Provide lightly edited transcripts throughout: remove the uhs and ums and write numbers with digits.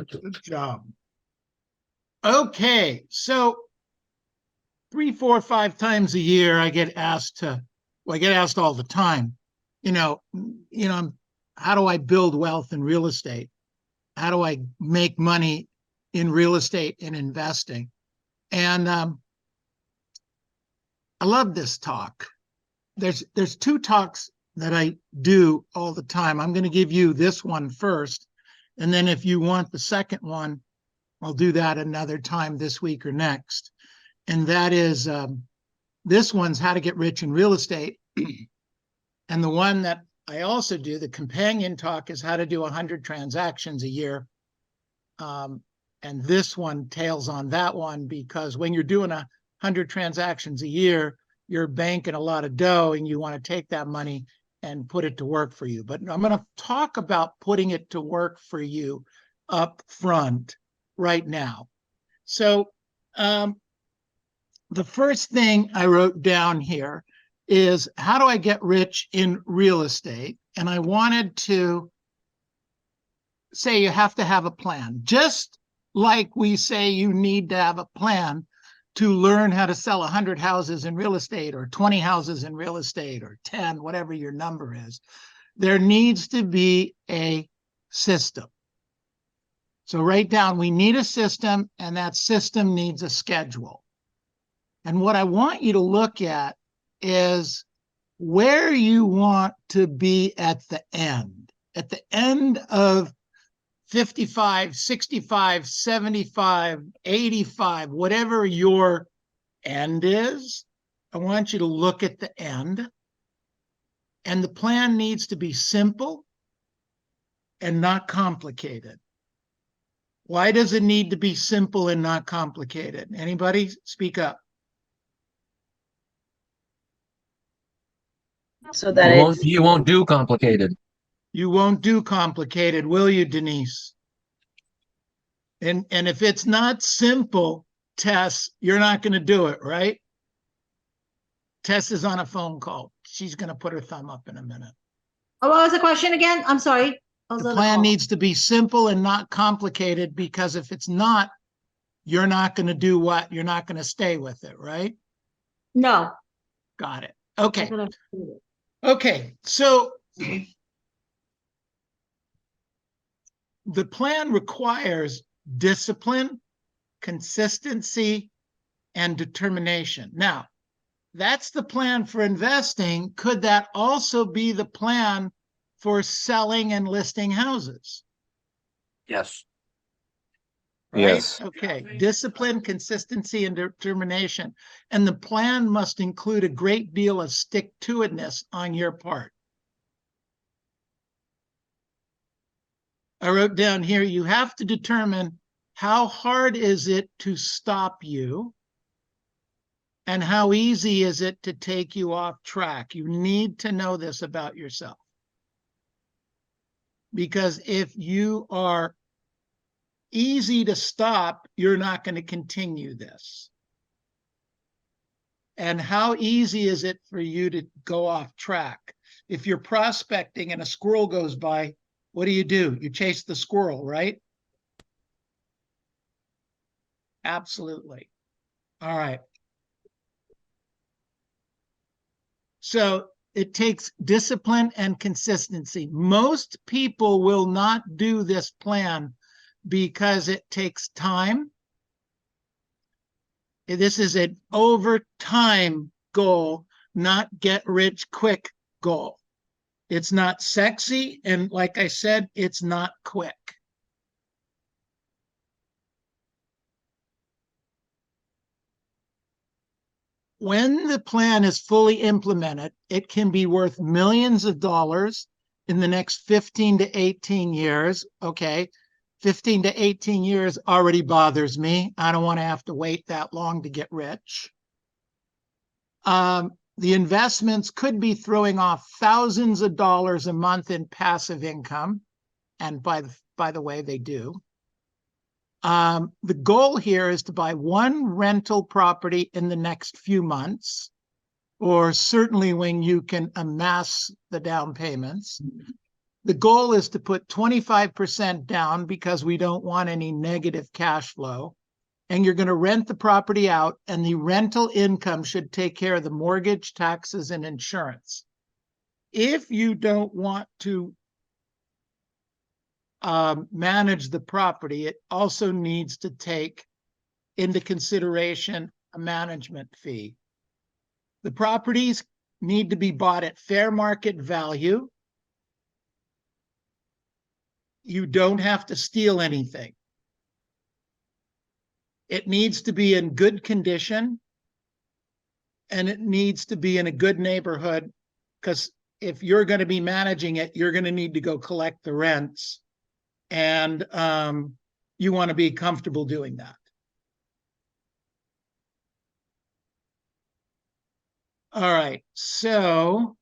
Good job. Okay, so 3, 4, 5 times a year, I get asked all the time, how do I build wealth in real estate? How do I make money in real estate and investing? And I love this talk. There's 2 talks that I do all the time. I'm going to give you this one first, and then if you want the second one, I'll do that another time this week or next. And that is, this one's how to get rich in real estate. And the one that I also do, the companion talk, is how to do 100 transactions a year. And this one tails on that one, because when you're doing 100 transactions a year, you're banking a lot of dough and you want to take that money and put it to work for you. But I'm going to talk about putting it to work for you up front right now. So the first thing I wrote down here is, how do I get rich in real estate? And I wanted to say you have to have a plan. Just like we say you need to have a plan to learn how to sell 100 houses in real estate, or 20 houses in real estate, or 10, whatever your number is, there needs to be a system. So write down, we need a system, and that system needs a schedule. And what I want you to look at is where you want to be at the end of 55, 65, 75, 85, whatever your end is. I want you to look at the end, and the plan needs to be simple and not complicated. Why does it need to be simple and not complicated? Anybody speak up? So that you won't do complicated. You won't do complicated, will you, Denise? And if it's not simple, Tess, you're not going to do it, right? Tess is on a phone call. She's going to put her thumb up in a minute. Oh, what was the question again? I'm sorry. The plan needs to be simple and not complicated, because if it's not, you're not going to do what? You're not going to stay with it, right? No. Got it. Okay. Okay, so the plan requires discipline, consistency, and determination. Now, that's the plan for investing. Could that also be the plan for selling and listing houses? Yes. Right? Yes. Okay. Discipline, consistency, and determination. And the plan must include a great deal of stick-to-itness on your part. I wrote down here, you have to determine how hard is it to stop you, and how easy is it to take you off track. You need to know this about yourself. Because if you are easy to stop, you're not going to continue this. And how easy is it for you to go off track? If you're prospecting and a squirrel goes by, what do? You chase the squirrel, right? Absolutely. All right. So it takes discipline and consistency. Most people will not do this plan because it takes time. This is an over time goal, not get rich quick goal. It's not sexy, and like I said, it's not quick. When the plan is fully implemented, it can be worth millions of dollars in the next 15 to 18 years. Okay, 15 to 18 years already bothers me. I don't want to have to wait that long to get rich. The investments could be throwing off thousands of dollars a month in passive income. And by the way, they do. The goal here is to buy one rental property in the next few months, or certainly when you can amass the down payments. The goal is to put 25% down because we don't want any negative cash flow. And you're going to rent the property out, and the rental income should take care of the mortgage, taxes, and insurance. If you don't want to manage the property, it also needs to take into consideration a management fee. The properties need to be bought at fair market value. You don't have to steal anything. It needs to be in good condition, and it needs to be in a good neighborhood, because if you're going to be managing it, you're going to need to go collect the rents, and you want to be comfortable doing that. All right, so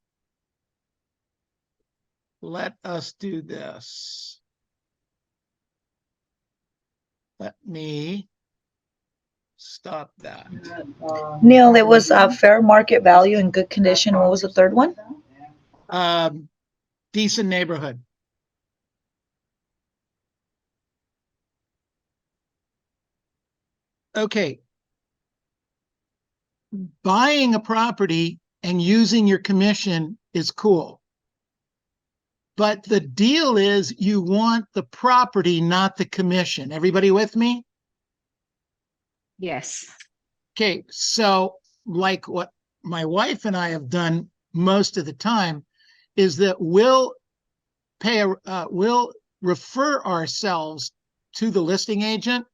let us do this. Let me stop that. Neil, it was fair market value and good condition. What was the third one? Decent neighborhood. Okay. Buying a property and using your commission is cool. But the deal is you want the property, not the commission. Everybody with me? Yes. Okay, so like what my wife and I have done most of the time is that we'll refer ourselves to the listing agent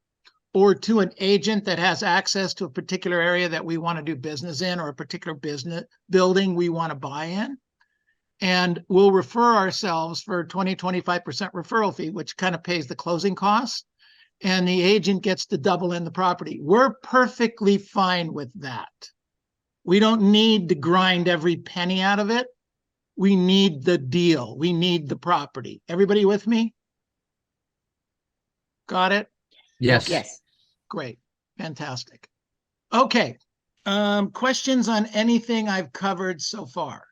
or to an agent that has access to a particular area that we want to do business in, or a particular business building we want to buy in. And we'll refer ourselves for 25% referral fee, which kind of pays the closing costs. And the agent gets to double in the property. We're perfectly fine with that. We don't need to grind every penny out of it. We need the deal. We need the property. Everybody with me? Got it? Yes. Yes. Great. Fantastic. Okay. Questions on anything I've covered so far?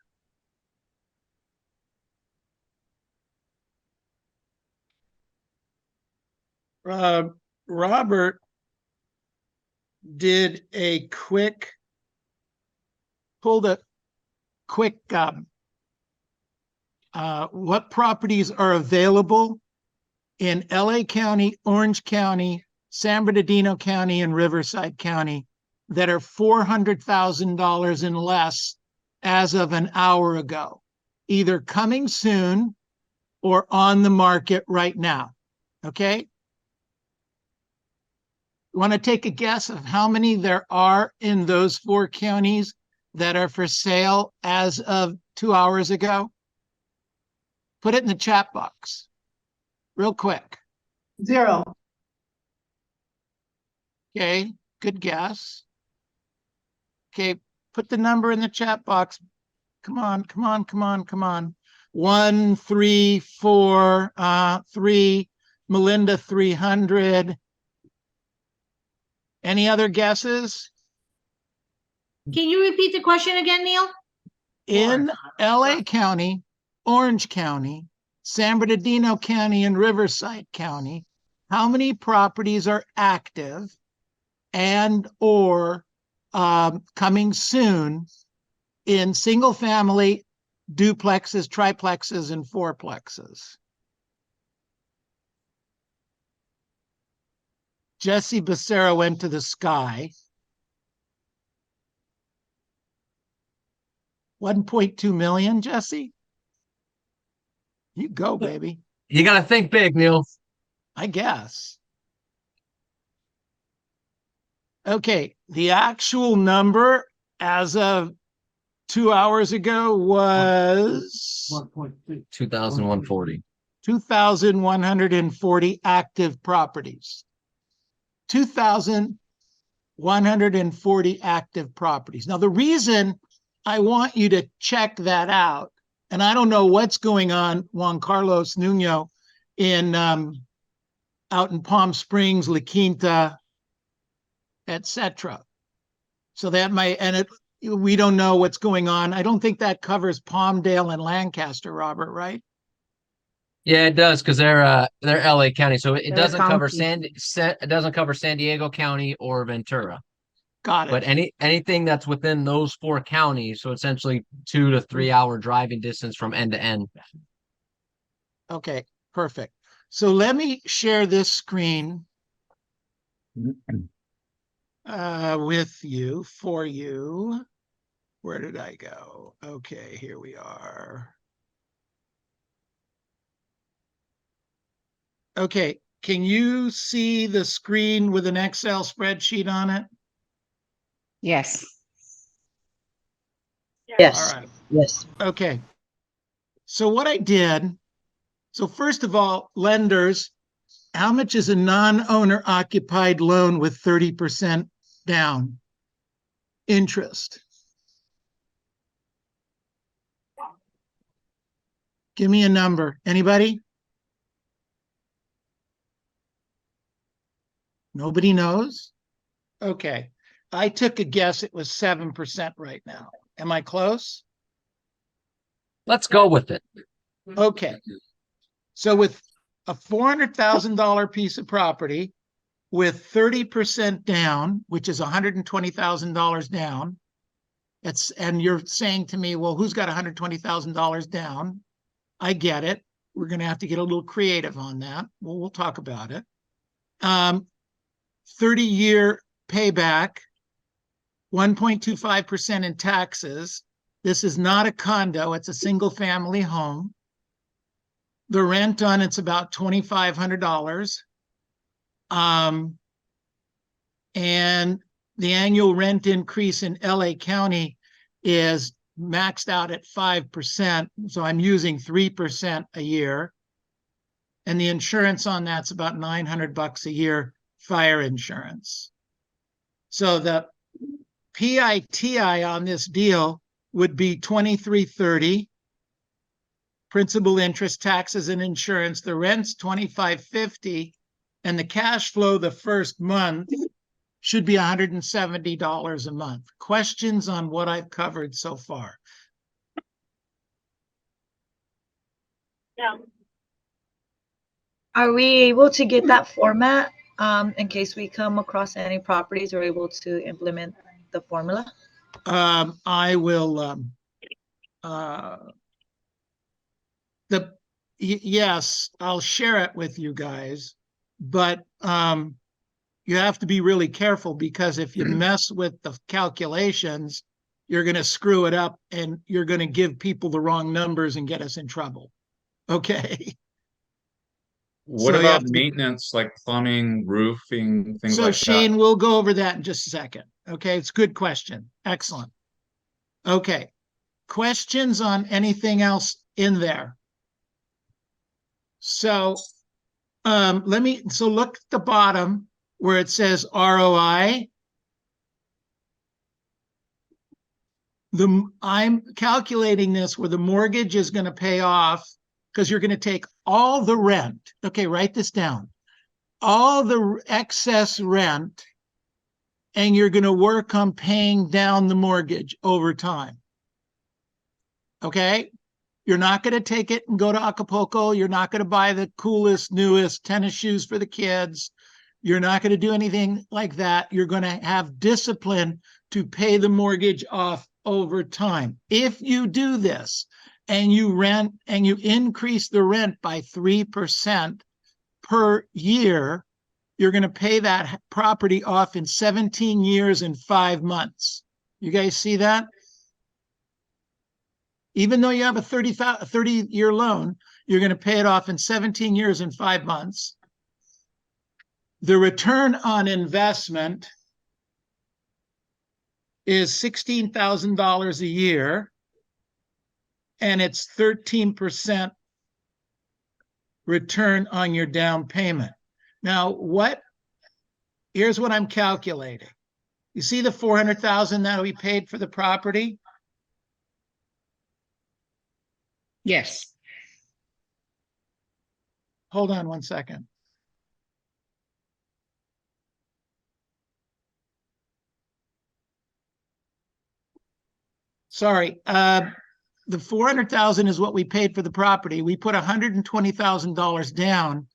Robert did a quick, pulled a quick, what properties are available in LA County, Orange County, San Bernardino County, and Riverside County that are $400,000 and less as of an hour ago, either coming soon or on the market right now. Okay? You want to take a guess of how many there are in those 4 counties that are for sale as of 2 hours ago? Put it in the chat box real quick. 0. Okay, good guess. Okay, put the number in the chat box. Come on, come on, come on, come on. 1, 3, 4, 3, Melinda 300. Any other guesses? Can you repeat the question again, Neil? In LA County, Orange County, San Bernardino County, and Riverside County, how many properties are active and or coming soon in single family, duplexes, triplexes, and fourplexes? Jesse Becerra went to the sky. 1.2 million, Jesse? You go, baby. You got to think big, Neil. I guess. Okay, the actual number as of 2 hours ago was 2,140. 2,140 active properties. 2,140 active properties. Now, the reason I want you to check that out, and I don't know what's going on, Juan Carlos Nuno, in out in Palm Springs, La Quinta, etc. So that might, and we don't know what's going on. I don't think that covers Palmdale and Lancaster, Robert, right? Yeah, it does because they're LA County, so it They're doesn't cover county. It doesn't cover San Diego County or Ventura. Got But it. anything that's within those four counties, so essentially 2 to 3 hour driving distance from end to end. Okay, perfect. So let me share this screen with you, for you. Where did I go? Okay, here we are. Okay, can you see the screen with an Excel spreadsheet on it? Yes. Yes, All right. yes. Okay. So what I did, so first of all, lenders, how much is a non-owner occupied loan with 30% down interest? Give me a number. Anybody? Nobody knows? Okay. I took a guess it was 7% right now. Am I close? Let's go with it. Okay. So with a $400,000 piece of property with 30% down, which is $120,000 down, and you're saying to me, well, who's got $120,000 down? I get it. We're going to have to get a little creative on that. Well, we'll talk about it. 30-year payback, 1.25% in taxes. This is not a condo. It's a single family home. The rent on it's about $2,500. And the annual rent increase in LA County is maxed out at 5%. So I'm using 3% a year. And the insurance on that's about $900 a year, fire insurance. So the PITI on this deal would be $2,330. Principal, interest, taxes, and insurance. The rent's $2,550, and the cash flow the first month should be $170 a month. Questions on what I've covered so far? Are we able to get that format in case we come across any properties? We're able to implement the formula? I will. Yes, I'll share it with you guys, but you have to be really careful because if you mess with the calculations, you're going to screw it up and you're going to give people the wrong numbers and get us in trouble. Okay. What So you have about to be, maintenance, like plumbing, roofing, things so like that? Shane, we'll go over that in just a second. Okay. It's a good question. Excellent. Okay. Questions on anything else in there? So look at the bottom where it says ROI. I'm calculating this where the mortgage is going to pay off because you're going to take all the rent. Okay, write this down. All the excess rent, and you're going to work on paying down the mortgage over time. Okay? You're not going to take it and go to Acapulco. You're not going to buy the coolest, newest tennis shoes for the kids. You're not going to do anything like that. You're going to have discipline to pay the mortgage off over time. If you do this and you rent and you increase the rent by 3% per year, you're going to pay that property off in 17 years and 5 months. You guys see that? Even though you have a 30-year loan, you're going to pay it off in 17 years and 5 months. The return on investment is $16,000 a year, and it's 13% return on your down payment. Now, here's what I'm calculating. You see the $400,000 that we paid for the property? Yes. Hold on one second. Sorry. The 400,000 is what we paid for the property. We put $120,000 down.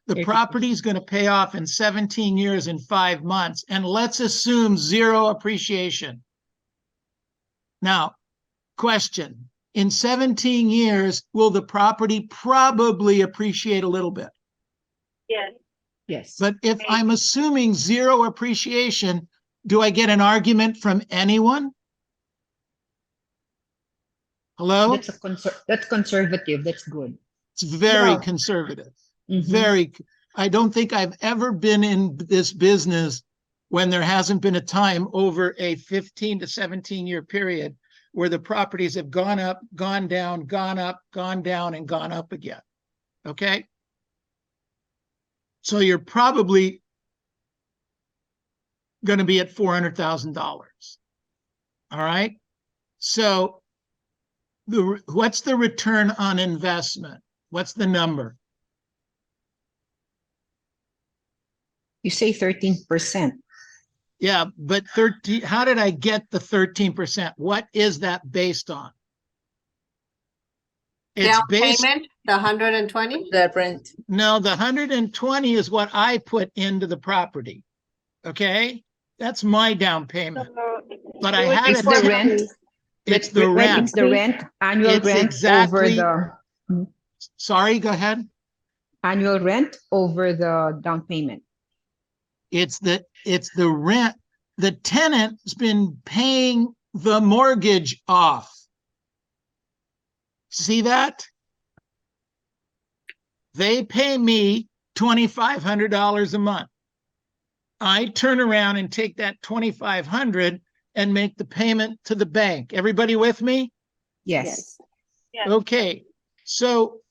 The 30%. property is going to pay off in 17 years and 5 months. And let's assume zero appreciation. Now, question. In 17 years, will the property probably appreciate a little bit? Yes. Yes. But if I'm assuming zero appreciation, do I get an argument from anyone? Hello? That's conservative. That's good. It's very No. conservative. Mhm. Very. I don't think I've ever been in this business when there hasn't been a time over a 15 to 17-year period where the properties have gone up, gone down, gone up, gone down, and gone up again. Okay? So you're probably going to be at $400,000. All right? So what's the return on investment? What's the number? You say 13%. Yeah, but 13, how did I get the 13%? What is that based on? It's Down based, payment, the 120? The rent. no, the 120 is what I put into the property. Okay? That's my down payment. But I had It's a the ten- rent. It's the rent. It's the rent, annual It's rent exactly- over the Sorry, go ahead. annual rent over the down payment. It's the rent. The tenant's been paying the mortgage off. See that? They pay me $2,500 a month. I turn around and take that $2,500 and make the payment to the bank. Everybody with me? Yes. Yes. Okay, so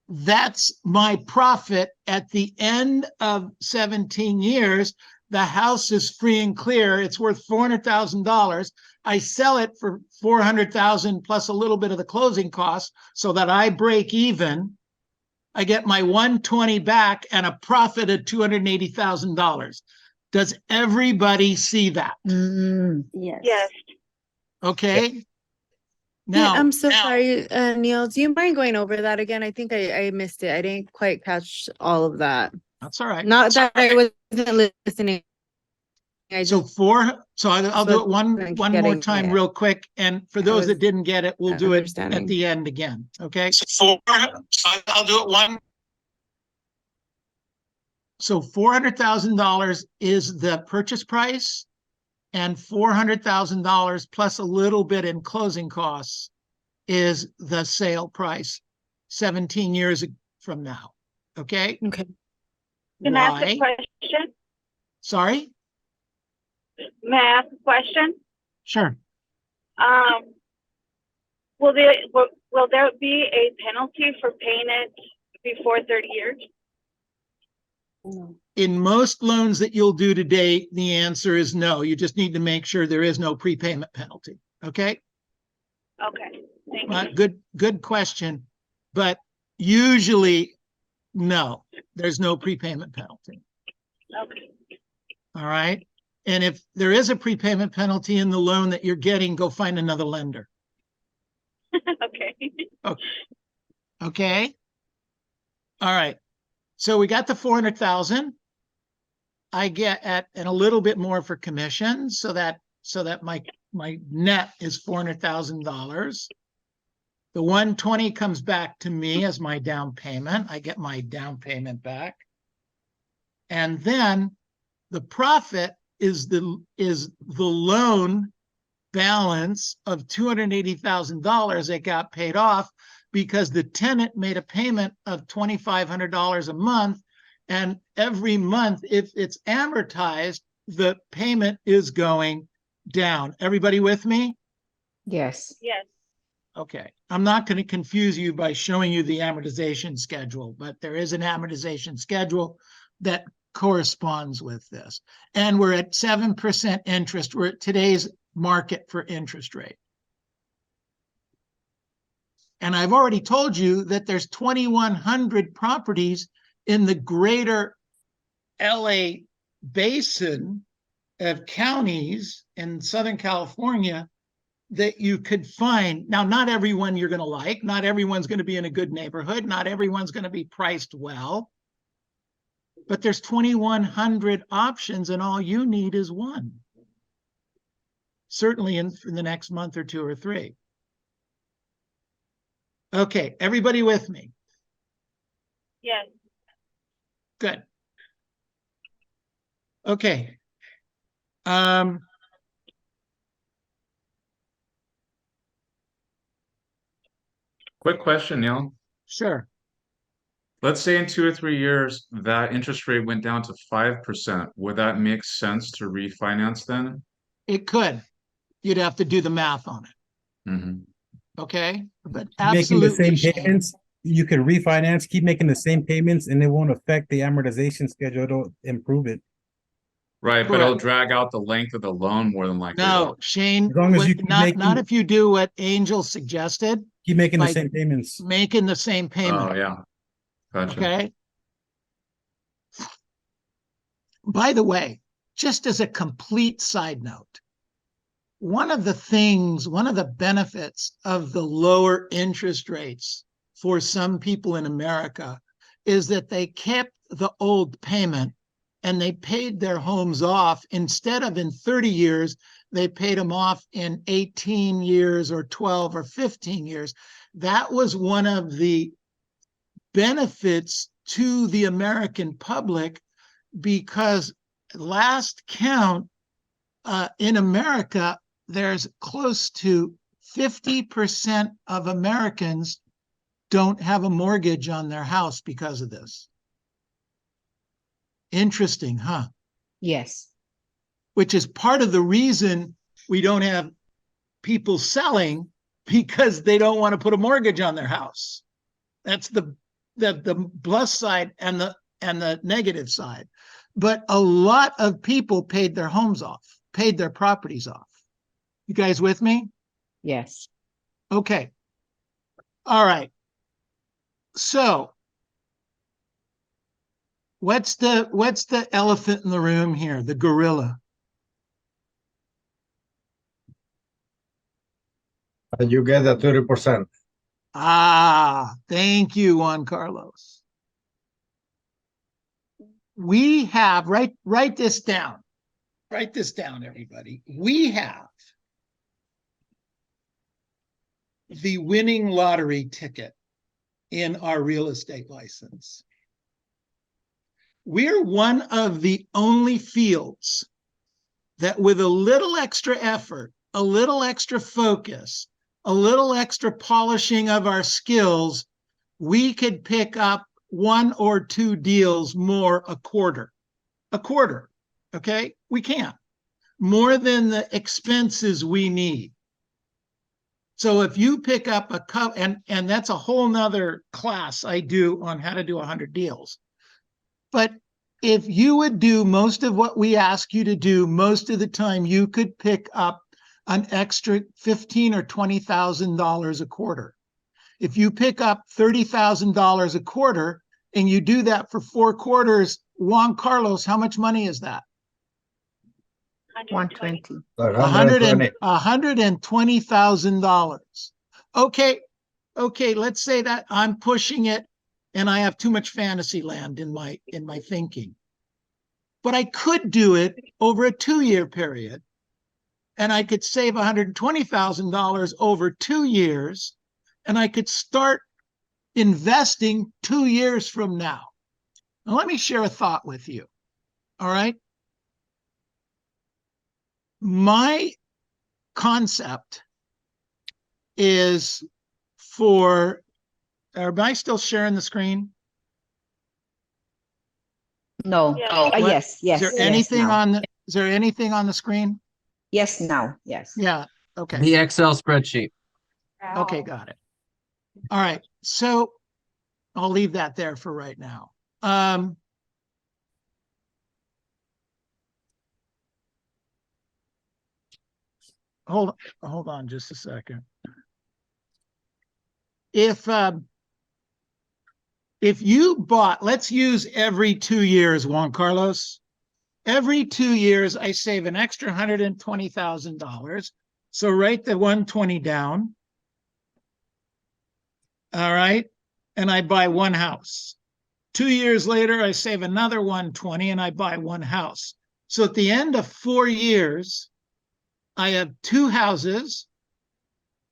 that's my profit at the end of 17 years. The house is free and clear. It's worth $400,000. I sell it for $400,000 plus a little bit of the closing costs so that I break even. I get my 120 back and a profit of $280,000. Does everybody see that? Mm. Yes. Okay. Yeah, Now, I'm so sorry, Neil. Do you mind going over that again? I think I missed it. I didn't quite catch all of that. that's all right. Not that I wasn't listening. I So just I'll do it one wasn't more getting time it. real quick. And for I those was that didn't get it, we'll not do it at understanding. the end again. Okay. So I'll do it one. So $400,000 is the purchase price, and $400,000 plus a little bit in closing costs is the sale price 17 years from now. Okay. Okay. Can I ask a Why? question? Sorry. May I ask a question? Sure. Will there be a penalty for paying it before 30 years? In most loans that you'll do today, the answer is no. You just need to make sure there is no prepayment penalty. Okay. Okay, thank you. Good question. But usually, no, there's no prepayment penalty. Okay. All right. And if there is a prepayment penalty in the loan that you're getting, go find another lender. Okay. Okay. All right. So we got the 400,000. I get at and a little bit more for commission, so that my net is $400,000. The 120 comes back to me as my down payment. I get my down payment back. And then the profit is the loan balance of $280,000 that got paid off because the tenant made a payment of $2,500 a month. And every month, if it's amortized, the payment is going down. Everybody with me? Yes. Yes. Okay. I'm not going to confuse you by showing you the amortization schedule, but there is an amortization schedule that corresponds with this. And we're at 7% interest. We're at today's market for interest rate. And I've already told you that there's 2,100 properties in the greater LA basin of counties in Southern California that you could find. Now, not everyone you're going to like, not everyone's going to be in a good neighborhood, not everyone's going to be priced well, but there's 2,100 options and all you need is one. Certainly in the next month or 2 or 3. Okay, everybody with me? Yes. Good. Okay. Quick question, Neil. Sure. Let's say in 2 or 3 years that interest rate went down to 5%. Would that make sense to refinance then? It could. You'd have to do the math on it. Mm-hmm. Okay. But Making the absolutely, same Shane. payments, you can refinance, keep making the same payments, and it won't affect the amortization schedule. It'll improve it. Right, but it'll Correct. drag out the length of the loan more than likely. No, Shane, As long as what- you keep not making- if you do what Angel suggested, Keep making the Like- same payments. making the same payment. Oh, yeah. Gotcha. Okay. By the way, just as a complete side note, one of the benefits of the lower interest rates for some people in America is that they kept the old payment and they paid their homes off. Instead of in 30 years, they paid them off in 18 years or 12 or 15 years. That was one of the benefits to the American public, because last count in America, there's close to 50% of Americans don't have a mortgage on their house because of this. Interesting, huh? Yes. Which is part of the reason we don't have people selling, because they don't want to put a mortgage on their house. That's the plus side and the negative side. But a lot of people paid their homes off, paid their properties off. You guys with me? Yes. Okay. All right. So what's the elephant in the room here? The gorilla. You get a 30%. Ah, thank you, Juan Carlos. We have, write this down. Write this down, everybody. We have the winning lottery ticket in our real estate license. We're one of the only fields that, with a little extra effort, a little extra focus, a little extra polishing of our skills, we could pick up 1 or 2 deals more a quarter. Okay? We can. More than the expenses we need. So if you pick up and that's a whole nother class I do on how to do 100 deals. But if you would do most of what we ask you to do most of the time, you could pick up an extra $15,000 or $20,000 a quarter. If you pick up $30,000 a quarter and you do that for 4 quarters, Juan Carlos, how much money is that? 120. $120,000. Okay, let's say that I'm pushing it and I have too much fantasy land in my thinking. But I could do it over a 2-year period, and I could save $120,000 over 2 years, and I could start investing 2 years from now. Now, let me share a thought with you. All right. My concept is for, am I still sharing the screen? No. Yeah. Oh, What- yes, yes. Is there yes, anything now. is there anything on the screen? Yes, now. Yes. Yeah. Okay. The Excel spreadsheet. Okay, got it. All right. So I'll leave that there for right now. Hold on just a second. If you bought, let's use every 2 years, Juan Carlos. every 2 years, I save an extra $120,000. So write the 120 down. All right. And I buy one house. 2 years later, I save another 120 and I buy one house. So at the end of 4 years, I have two houses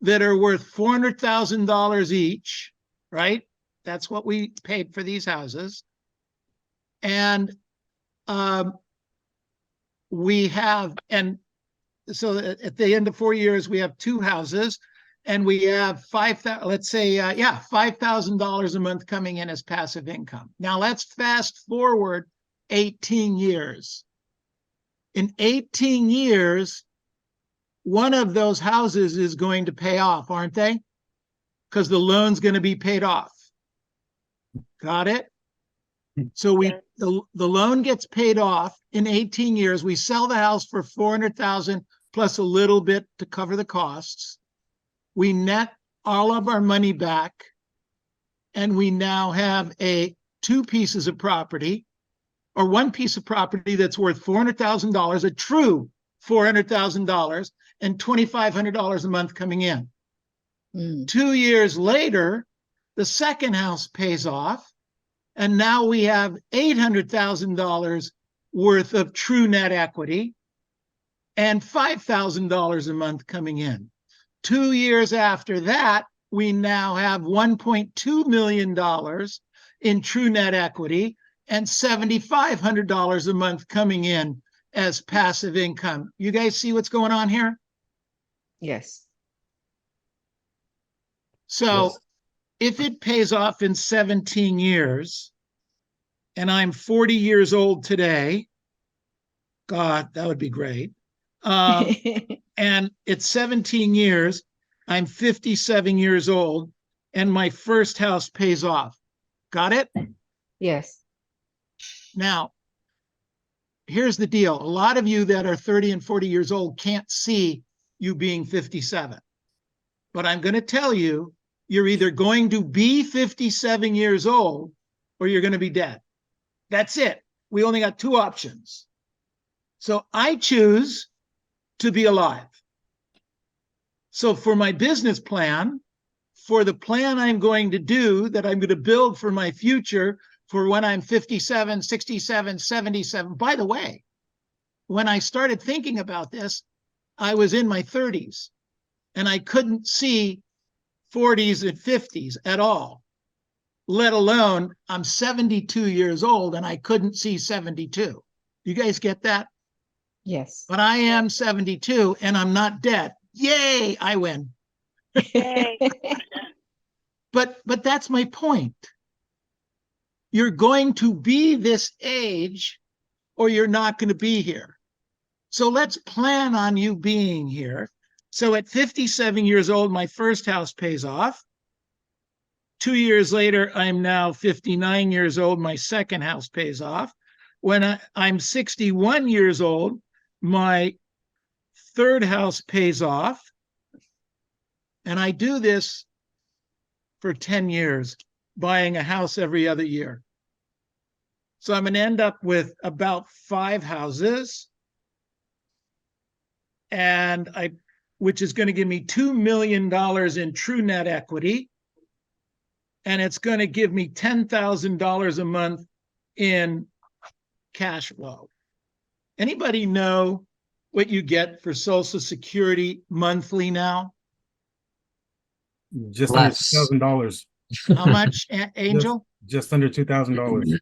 that are worth $400,000 each, right? That's what we paid for these houses. And we have, and so at the end of 4 years, we have two houses and we have let's say, $5,000 a month coming in as passive income. Now let's fast forward 18 years. In 18 years, one of those houses is going to pay off, aren't they? Because the loan's going to be paid off. Got it? So the loan gets paid off in 18 years. We sell the house for $400,000 plus a little bit to cover the costs. We net all of our money back, and we now have two pieces of property, or one piece of property that's worth $400,000, a true $400,000, and $2,500 a month coming in. 2 years later, the second house pays off, and now we have $800,000 worth of true net equity and $5,000 a month coming in. 2 years after that, we now have $1.2 million in true net equity and $7,500 a month coming in as passive income. You guys see what's going on here? Yes. So Yes. if it pays off in 17 years, and I'm 40 years old today, God, that would be great. And it's 17 years, I'm 57 years old, and my first house pays off. Got it? Yes. Now, here's the deal. A lot of you that are 30 and 40 years old can't see you being 57. But I'm going to tell you, you're either going to be 57 years old or you're going to be dead. That's it. We only got two options. So I choose to be alive. So for my business plan, for the plan I'm going to do, that I'm going to build for my future, for when I'm 57, 67, 77. By the way, when I started thinking about this, I was in my 30s and I couldn't see 40s and 50s at all, let alone I'm 72 years old and I couldn't see 72. You guys get that? Yes. But I am 72 and I'm not dead. Yay, I win. Yay. But that's my point. You're going to be this age or you're not going to be here. So let's plan on you being here. So at 57 years old, my first house pays off. 2 years later, I'm now 59 years old. My second house pays off. When I'm 61 years old, my third house pays off. And I do this for 10 years, buying a house every other year. So I'm going to end up with about 5 houses, and which is going to give me $2 million in true net equity. And it's going to give me $10,000 a month in cash flow. Anybody know what you get for Social Security monthly now? Just under Less. $2,000. How much, Angel? Just under $2,000.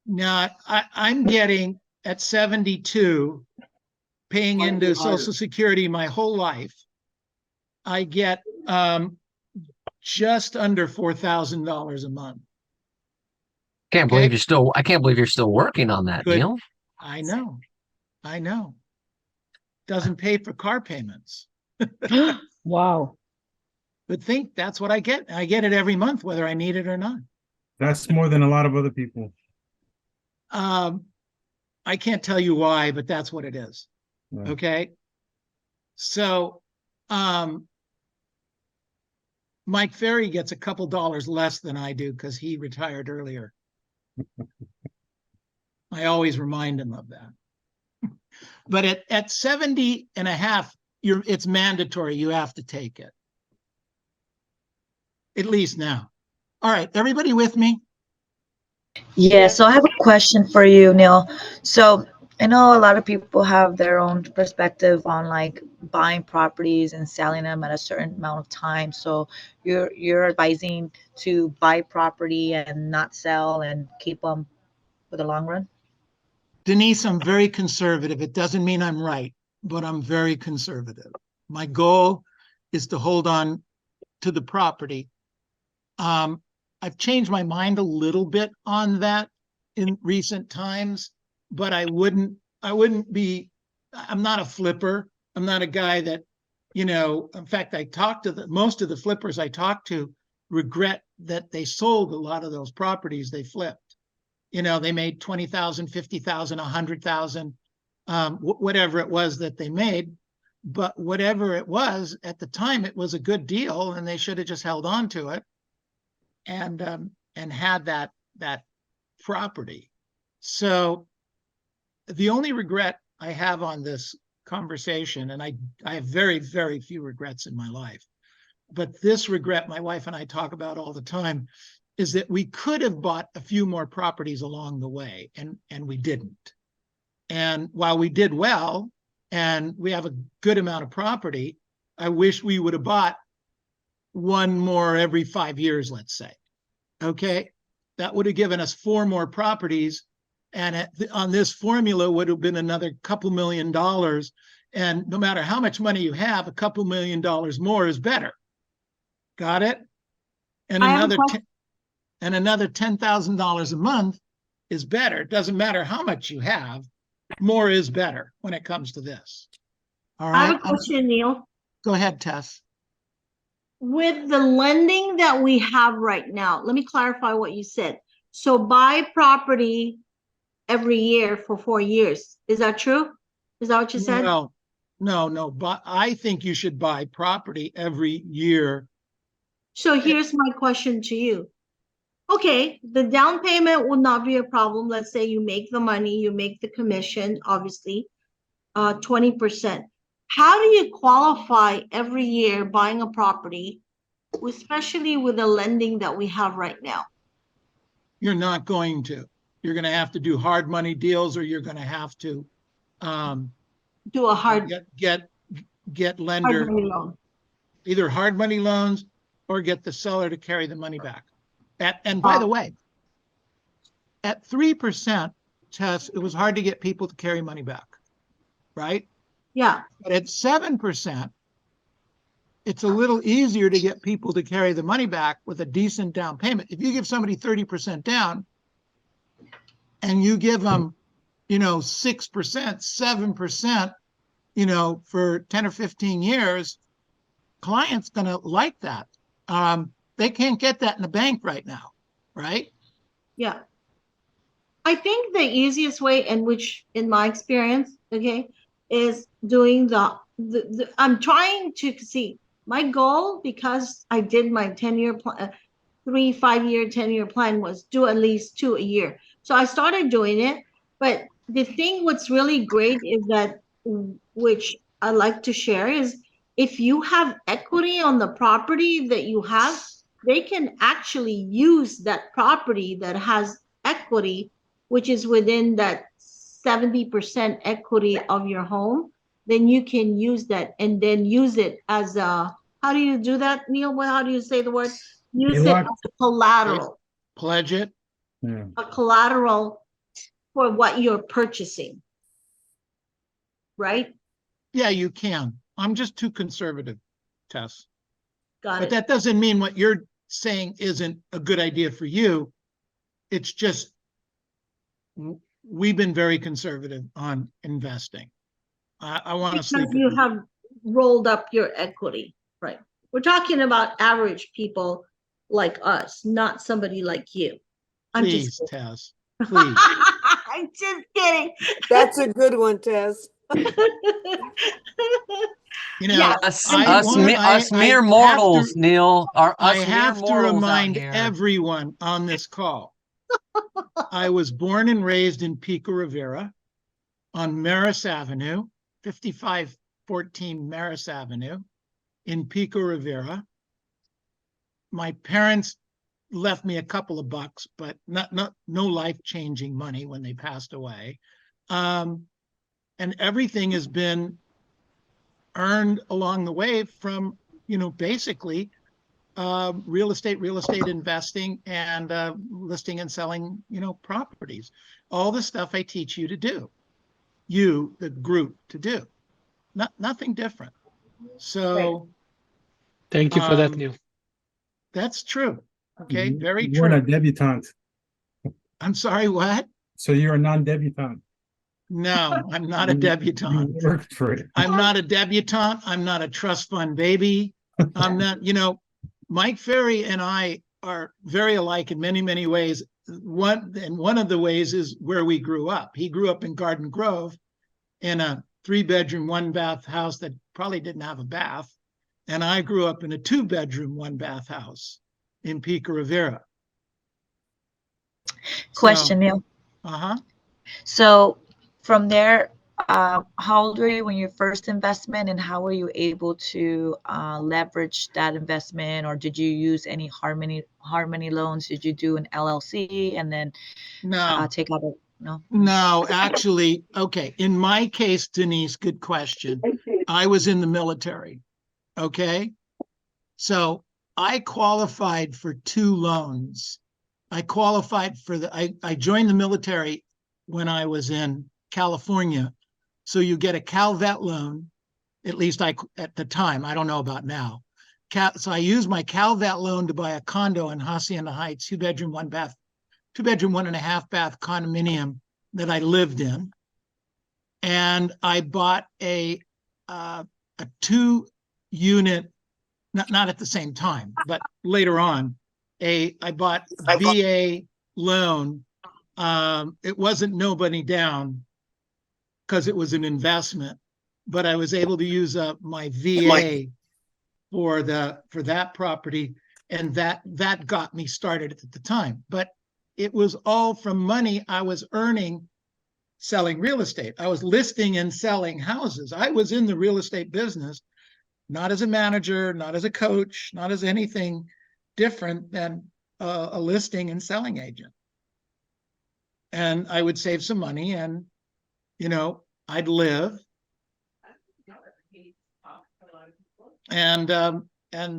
Now, I'm getting at 72, paying into Social Security my whole life. I get just under $4,000 a month. Can't believe I can't believe you're still working on that, Good. Neil. I know. Doesn't pay for car payments. Wow. But think that's what I get. I get it every month, whether I need it or not. That's more than a lot of other people. I can't tell you why, but that's what it is. Yeah. Okay. So, Mike Ferry gets a couple dollars less than I do because he retired earlier. I always remind him of that. But at 70 and a half, it's mandatory. You have to take it. At least now. All right, everybody with me? Yeah, so I have a question for you, Neil. So I know a lot of people have their own perspective on like buying properties and selling them at a certain amount of time. So you're advising to buy property and not sell and keep them for the long run? Denise, I'm very conservative. It doesn't mean I'm right, but I'm very conservative. My goal is to hold on to the property. I've changed my mind a little bit on that in recent times, but I wouldn't be, I'm not a flipper. I'm not a guy that, in fact, I talked to most of the flippers I talked to regret that they sold a lot of those properties they flipped. They made 20,000, 50,000, 100,000, whatever it was that they made. But whatever it was at the time, it was a good deal, and they should have just held on to it and had that property. So the only regret I have on this conversation, and I have very, very few regrets in my life, but this regret my wife and I talk about all the time is that we could have bought a few more properties along the way, and we didn't. And while we did well, and we have a good amount of property, I wish we would have bought one more every 5 years, let's say. Okay, that would have given us 4 more properties, and on this formula would have been another couple $1 million. And no matter how much money you have, a couple $1 million more is better. Got it? And another $10,000 a month is better. It doesn't matter how much you have, more is better when it comes to this. All right. I have a question, Neil. Go ahead, Tess. With the lending that we have right now, let me clarify what you said. So buy property every year for 4 years. Is that true? Is that what you said? No. But I think you should buy property every year. So here's my question to you. Okay, the down payment will not be a problem. Let's say you make the money, you make the commission, obviously, 20%. How do you qualify every year buying a property, especially with the lending that we have right now? You're not going to. You're going to have to do hard money deals, or you're going to have to Do a hard get lender, money loan. either hard money loans or get the seller to carry the money back. And by the way, at 3%, Tess, it was hard to get people to carry money back, right? Yeah. But at 7%, it's a little easier to get people to carry the money back with a decent down payment. If you give somebody 30% down and you give them, 6%, 7%, for 10 or 15 years, client's going to like that. They can't get that in the bank right now, right? Yeah. I think the easiest way, and which in my experience, okay, is doing the I'm trying to see my goal, because I did my 10-year plan, 5-year, 10-year plan, was do at least 2 a year. So I started doing it. But the thing what's really great is that, which I like to share, is if you have equity on the property that you have, they can actually use that property that has equity, which is within that 70% equity of your home. Then you can use that and then use it as a, how do you do that, Neil? Well, how do you say the word? Use it as a collateral. Pledge it. Yeah. A collateral for what you're purchasing. Right? Yeah, you can. I'm just too conservative, Tess. Got But it. that doesn't mean what you're saying isn't a good idea for you. It's just we've been very conservative on investing. I want to sleep. Because you have rolled up your equity, right? We're talking about average people like us, not somebody like you. Please, Tess. Please. I'm just kidding. That's a good one, Tess. Yeah. Us mere mortals, Neil, are us I mere have to mortals out remind here. everyone on this call I was born and raised in Pico Rivera on Maris Avenue, 5514 Maris Avenue in Pico Rivera. My parents left me a couple of bucks, but no life-changing money when they passed away. And everything has been earned along the way from, basically real estate investing, and listing and selling, properties. All the stuff I teach you to do, the group, to do. Nothing different. So Thank you for that, Neil. that's true. Okay, very You're not a true. debutante. I'm sorry, what? So you're a non-debutante. No, I'm not a You debutante. worked for it. I'm not a debutante. I'm not a trust fund baby. I'm not, Mike Ferry and I are very alike in many, many ways. One of the ways is where we grew up. He grew up in Garden Grove in a 3-bedroom, 1-bath house that probably didn't have a bath. And I grew up in a 2-bedroom, 1-bath house in Pico Rivera. Question, Neil. So from there, how old were you when your first investment, and how were you able to leverage that investment, or did you use any Harmony loans? Did you do an LLC and then take out a no? No, actually, okay. In my case, Denise, good question. I was in the military. Okay. So I qualified for 2 loans. I qualified for I joined the military when I was in California. So you get a CalVet loan, at least at the time. I don't know about now. So I used my CalVet loan to buy a condo in Hacienda Heights, 2-bedroom, 1-bath, 2-bedroom, 1.5-bath condominium that I lived in. And I bought a 2-unit, not at the same time, but later on, I bought a VA loan. It wasn't nobody down because it was an investment, but I was able to use up my VA for that property, and that got me started at the time. But it was all from money I was earning selling real estate. I was listing and selling houses. I was in the real estate business, not as a manager, not as a coach, not as anything different than a listing and selling agent. And I would save some money, and I'd live, and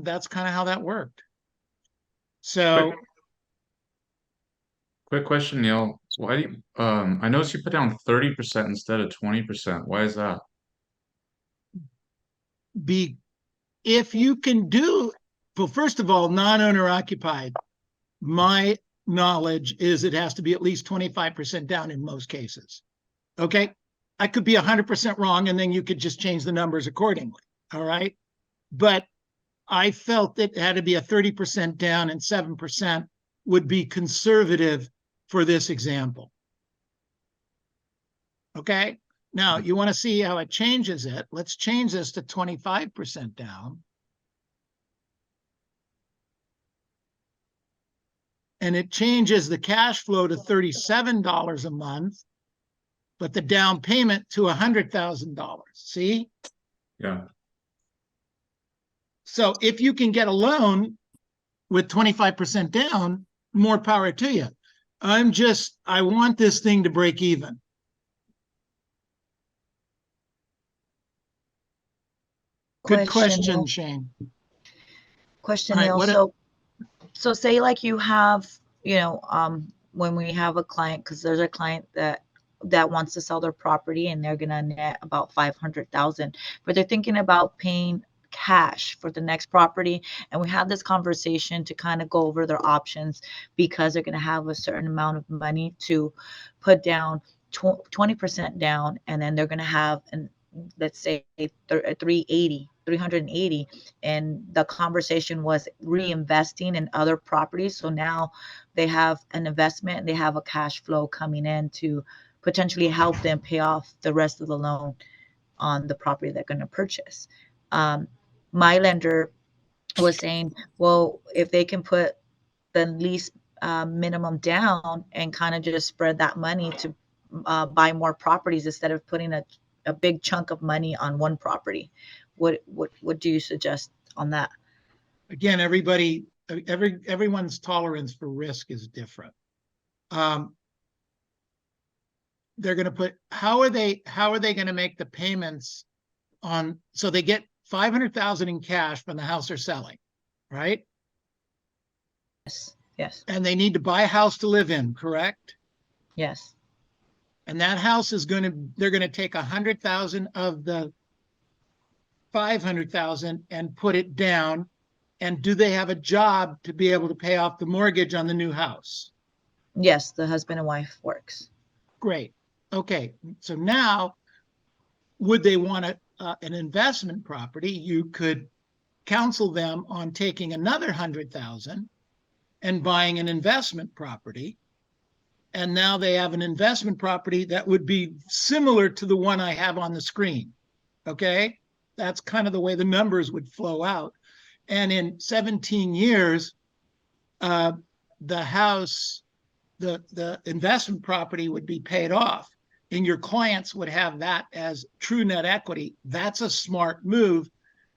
that's kind of how that worked. So Quick question, Neil. Why do you, I noticed you put down 30% instead of 20%. Why is that? If you can do, well, first of all, non-owner occupied, my knowledge is it has to be at least 25% down in most cases. Okay. I could be 100% wrong, and then you could just change the numbers accordingly. All right. But I felt it had to be a 30% down, and 7% would be conservative for this example. Okay. Now you want to see how it changes it. Let's change this to 25% down. And it changes the cash flow to $37 a month, but the down payment to $100,000. See? Yeah. So if you can get a loan with 25% down, more power to you. I want this thing to break even. Good question, Shane. Question, Neil. So say like you have, when we have a client, because there's a client that wants to sell their property and they're gonna net about 500,000, but they're thinking about paying cash for the next property, and we have this conversation to kind of go over their options, because they're going to have a certain amount of money to put down, 20% down, and then they're going to have let's say 380, and the conversation was reinvesting in other properties. So now they have an investment, they have a cash flow coming in to potentially help them pay off the rest of the loan on the property they're going to purchase. My lender was saying, well, if they can put the lease minimum down and kind of just spread that money to buy more properties instead of putting a big chunk of money on one property. What do you suggest on that? Again, everyone's tolerance for risk is different. They're going to put, how are they going to make the payments on, so they get 500,000 in cash from the house they're selling, right? Yes. And they need to buy a house to live in, correct? Yes. And that house is they're going to take 100,000 of the 500,000 and put it down. And do they have a job to be able to pay off the mortgage on the new house? Yes, the husband and wife works. Great. Okay. So now, would they want an investment property? You could counsel them on taking another 100,000 and buying an investment property. And now they have an investment property that would be similar to the one I have on the screen. Okay. That's kind of the way the numbers would flow out. And in 17 years, the house, the investment property would be paid off, and your clients would have that as true net equity. That's a smart move.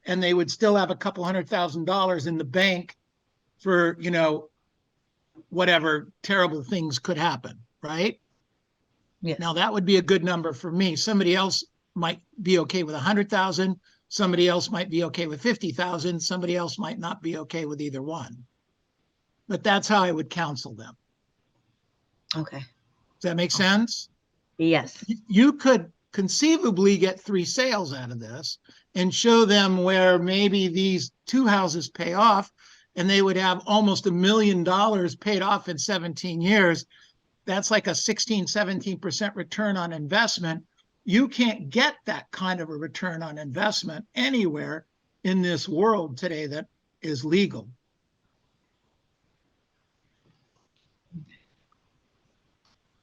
And they would still have a couple $100,000 in the bank for, whatever terrible things could happen, right? Yes. Now that would be a good number for me. Somebody else might be okay with 100,000. Somebody else might be okay with 50,000. Somebody else might not be okay with either one. But that's how I would counsel them. Okay. Does that make sense? Yes. You could conceivably get 3 sales out of this and show them where maybe these 2 houses pay off and they would have almost $1 million paid off in 17 years. That's like a 16, 17% return on investment. You can't get that kind of a return on investment anywhere in this world today that is legal.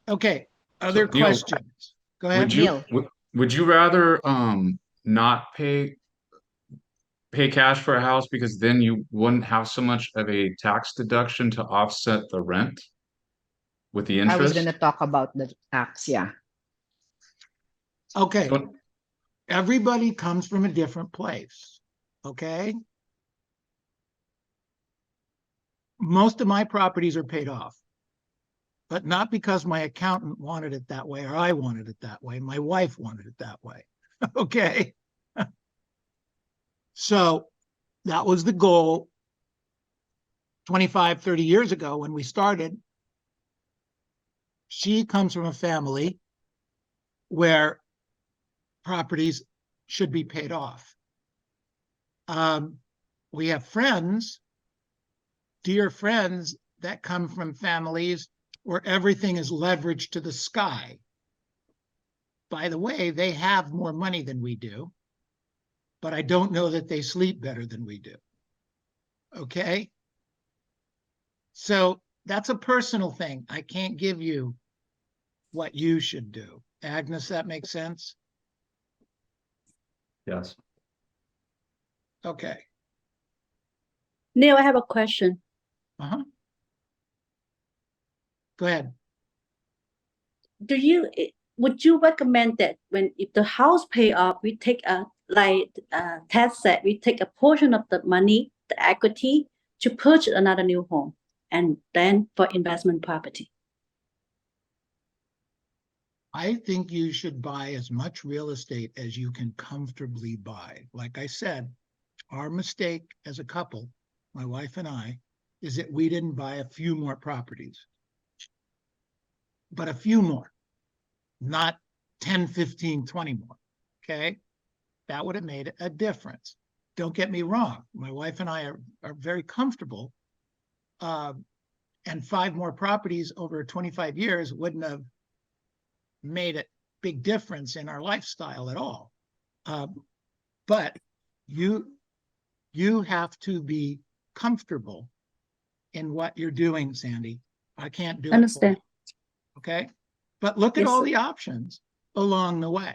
Okay, other So, Neil, questions? Go ahead. Would you rather not pay cash for a house because then you wouldn't have so much of a tax deduction to offset the rent with the I was interest? gonna talk about the tax, yeah. Okay, So- everybody comes from a different place, okay? Most of my properties are paid off, but not because my accountant wanted it that way or I wanted it that way. My wife wanted it that way, okay? So that was the goal 25, 30 years ago when we started. She comes from a family where properties should be paid off. We have friends, dear friends, that come from families where everything is leveraged to the sky. By the way, they have more money than we do, but I don't know that they sleep better than we do. Okay? So that's a personal thing. I can't give you what you should do. Agnes, that makes sense? Yes. Okay. Neil, I have a question. Uh-huh. Go ahead. Would you recommend that if the house pay off, we take Ted said, we take a portion of the money, the equity, to purchase another new home, and then for investment property? I think you should buy as much real estate as you can comfortably buy. Like I said, our mistake as a couple, my wife and I, is that we didn't buy a few more properties, but a few more, not 10, 15, 20 more. Okay. That would have made a difference. Don't get me wrong. My wife and I are very comfortable. And 5 more properties over 25 years wouldn't have made a big difference in our lifestyle at all. But you have to be comfortable in what you're doing, Sandy. I can't do it for you. Okay? But look at all the options along the way.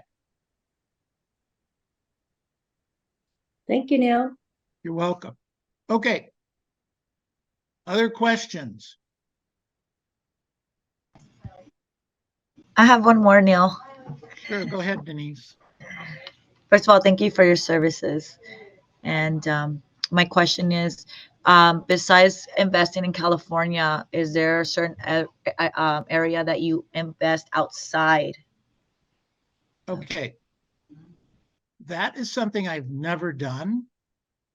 Thank you, Neil. You're welcome. Okay. Other questions? I have one more, Neil. Sure, go ahead, Denise. First of all, thank you for your services. And my question is, besides investing in California, is there a certain area that you invest outside? Okay. That is something I've never done.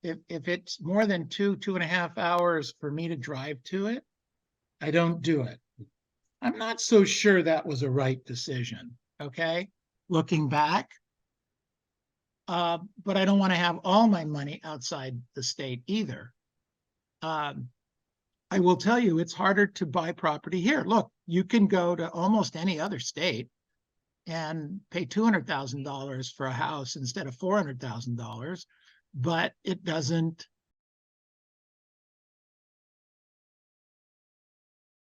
If it's more than 2.5 hours for me to drive to it, I don't do it. I'm not so sure that was a right decision, okay? Looking back. But I don't want to have all my money outside the state either. I will tell you, it's harder to buy property here. Look, you can go to almost any other state and pay $200,000 for a house instead of $400,000, but it doesn't